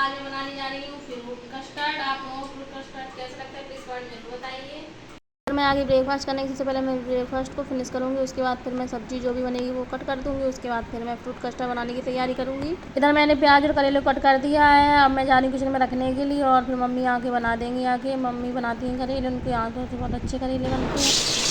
आज मैं बनाने जा रही हूँ फ्रूट कस्टर्ड। आप लोगों को फ्रूट कस्टर्ड कैसा लगता है प्लीज़ कमेंट में बताइए। मैं आगे ब्रेकफास्ट करने से पहले मैं ब्रेकफास्ट को फिनिश करूँगी, उसके बाद फिर मैं सब्जी जो भी बनेगी वो कट कर दूँगी। उसके बाद फिर मैं फ्रूट कस्टर्ड बनाने की तैयारी करूँगी। इधर मैंने प्याज और करेले कट कर दिया है। अब मैं जा रही हूँ किचन में रखने के लिए और फिर मम्मी आके बना देंगी। आके मम्मी बनाती हैं करेले, उनके आँखों से बहुत अच्छे करेले बनते हैं।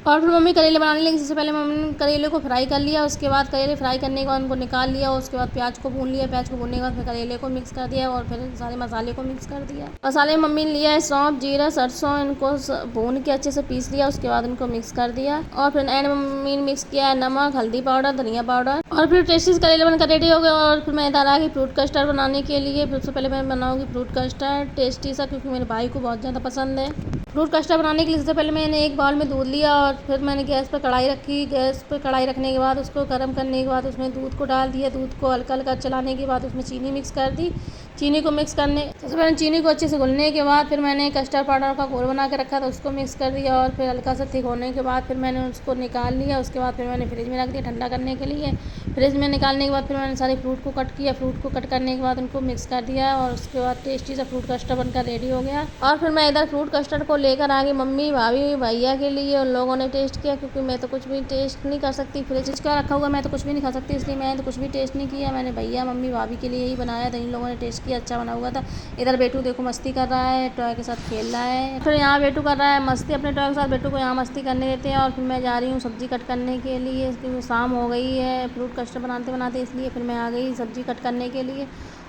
और फिर मम्मी करेले बनाने लगी। सबसे पहले मम्मी ने करेले को फ्राई कर लिया, उसके बाद करेले फ्राई करने के बाद उनको निकाल लिया। उसके बाद प्याज को भून लिया, प्याज को भूनने के बाद फिर करेले को मिक्स कर दिया और फिर सारे मसाले को मिक्स कर दिया। मसाले में मम्मी ने लिया है सौंफ, जीरा, सरसों, इनको भून के अच्छे से पीस लिया। उसके बाद इनको मिक्स कर दिया और फिर एंड मम्मी ने मिक्स किया है नमक, हल्दी पाउडर, धनिया पाउडर और फिर टेस्टी करेले बनकर रेडी हो गए। और फिर मैं इधर आ गई फ्रूट कस्टर्ड बनाने के लिए। सबसे पहले मैं बनाऊँगी फ्रूट कस्टर्ड टेस्टी सा, क्योंकि मेरे भाई को बहुत ज़्यादा पसंद है। फ्रूट कस्टर्ड बनाने के लिए सबसे पहले मैंने एक बाउल में दूध लिया और फिर मैंने गैस पर कढ़ाई रखी। गैस पर कढ़ाई रखने के बाद उसको गर्म करने के बाद उसमें दूध को डाल दिया। दूध को हल्का हल्का चलाने के बाद उसमें चीनी मिक्स कर दी। चीनी को मिक्स करने सबसे पहले चीनी को अच्छे से घुलने के बाद फिर मैंने कस्टर्ड पाउडर का घोल बना के रखा था, उसको मिक्स कर दिया और फिर हल्का सा थिक होने के बाद फिर मैंने उसको निकाल लिया। उसके बाद फिर मैंने फ्रिज में रख दिया ठंडा करने के लिए। फ्रिज में निकालने के बाद फिर मैंने सारे फ्रूट को कट किया। फ्रूट को कट करने के बाद उनको मिक्स कर दिया और उसके बाद टेस्टी सा फ्रूट कस्टर्ड बनकर रेडी हो गया। और फिर मैं इधर फ्रूट कस्टर्ड को लेकर आ गई मम्मी, भाभी, भैया के लिए। उन लोगों ने टेस्ट किया, क्योंकि मैं तो कुछ भी टेस्ट नहीं कर सकती, फ्रिज का रखा हुआ मैं तो कुछ भी नहीं खा सकती, इसलिए मैंने तो कुछ भी टेस्ट नहीं किया। मैंने भैया, मम्मी, भाभी के लिए ही बनाया था। इन लोगों ने टेस्ट किया, अच्छा बना हुआ था। इधर बेटू देखो मस्ती कर रहा है, टॉय के साथ खेल रहा है। फिर यहाँ बेटू कर रहा है मस्ती अपने टॉय के साथ। बेटू को यहाँ मस्ती करने देते हैं और फिर मैं जा रही हूँ सब्जी कट करने के लिए, क्योंकि शाम हो गई है फ्रूट कस्टर्ड बनाते बनाते, इसलिए फिर मैं आ गई सब्जी कट करने के लिए।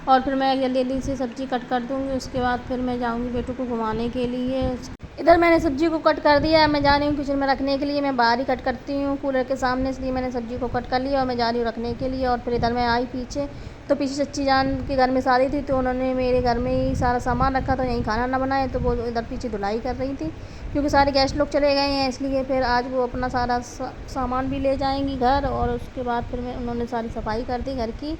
और फिर मैं जल्दी जल्दी से सब्जी कट कर दूँगी। उसके बाद फिर मैं जाऊँगी बेटू को घुमाने के लिए। इधर मैंने सब्जी को कट कर दिया है। मैं जा रही हूँ किचन में रखने के लिए। मैं बाहर ही कट करती हूँ कूलर के सामने, इसलिए मैंने सब्जी को कट कर लिया और मैं जा रही हूँ रखने के लिए। और फिर इधर मैं आई पीछे, तो पीछे चच्ची जान के घर में शादी थी, तो उन्होंने मेरे घर में ही सारा सामान रखा था, यहीं खाना ना बनाए, तो वो इधर पीछे धुलाई कर रही थी, क्योंकि सारे गेस्ट लोग चले गए हैं, इसलिए फिर आज वो अपना सारा सामान भी ले जाएंगी घर। और उसके बाद फिर उन्होंने सारी सफाई कर दी घर की।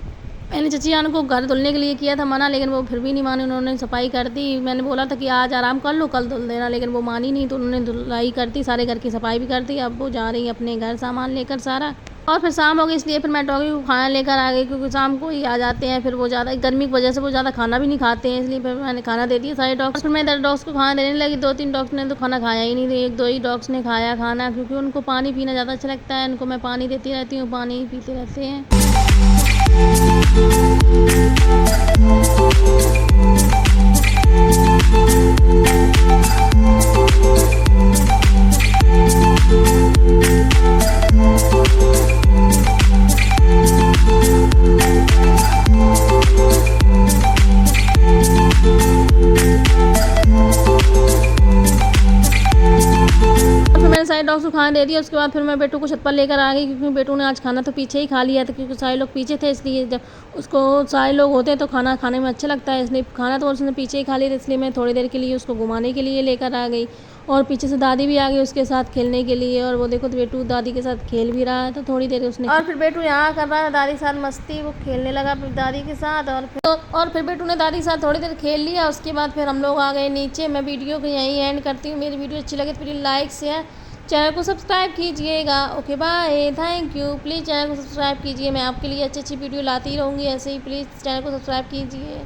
मैंने चची जान को घर धुलने के लिए किया था मना, लेकिन वो फिर भी नहीं मानी, उन्होंने सफाई कर दी। मैंने बोला था कि आज आराम कर लो, कल धुल देना, लेकिन वो मानी नहीं, तो उन्होंने धुलाई कर दी, सारे घर की सफाई भी कर दी। अब वो जा रही है अपने घर सामान लेकर सारा। और फिर शाम हो गई, इसलिए फिर मैं डॉगी को खाना लेकर आ गई, क्योंकि शाम को ही आ जाते हैं। फिर वो ज़्यादा गर्मी की वजह से वो ज़्यादा खाना भी नहीं खाते हैं, इसलिए फिर मैंने खाना दे दिया सारे डॉग्स। फिर मैं इधर डॉग्स को खाना देने लगी। 2-3 डॉग्स ने तो खाना खाया ही नहीं, एक दो ही डॉग्स ने खाया खाना, क्योंकि उनको पानी पीना ज़्यादा अच्छा लगता है। उनको मैं पानी देती रहती हूँ, पानी ही पीते रहते हैं। सारे डॉग्स को खाना दे दिया। उसके बाद फिर मैं बेटू को छत पर लेकर आ गई, क्योंकि बेटू ने आज खाना तो पीछे ही खा लिया था, क्योंकि सारे लोग पीछे थे, इसलिए जब उसको सारे लोग होते हैं तो खाना खाने में अच्छा लगता है, इसलिए खाना तो उसने पीछे ही खा लिया था। इसलिए मैं थोड़ी देर के लिए उसको घुमाने के लिए लेकर आ गई। और पीछे से दादी भी आ गई उसके साथ खेलने के लिए। और वो देखो तो बेटू दादी के साथ खेल भी रहा है, तो थोड़ी देर उसने। और फिर बेटू यहाँ कर रहा है दादी के साथ मस्ती, वो खेलने लगा दादी के साथ। और फिर बेटू ने दादी के साथ थोड़ी देर खेल लिया। उसके बाद फिर हम लोग आ गए नीचे। मैं वीडियो को यहीं एंड करती हूँ। मेरी वीडियो अच्छी लगे तो प्लीज़ लाइक शेयर, चैनल को सब्सक्राइब कीजिएगा। Okay bye, thank you. Please channel को सब्सक्राइब कीजिए, मैं आपके लिए अच्छी अच्छी वीडियो लाती रहूँगी ऐसे ही। प्लीज़ चैनल को सब्सक्राइब कीजिए।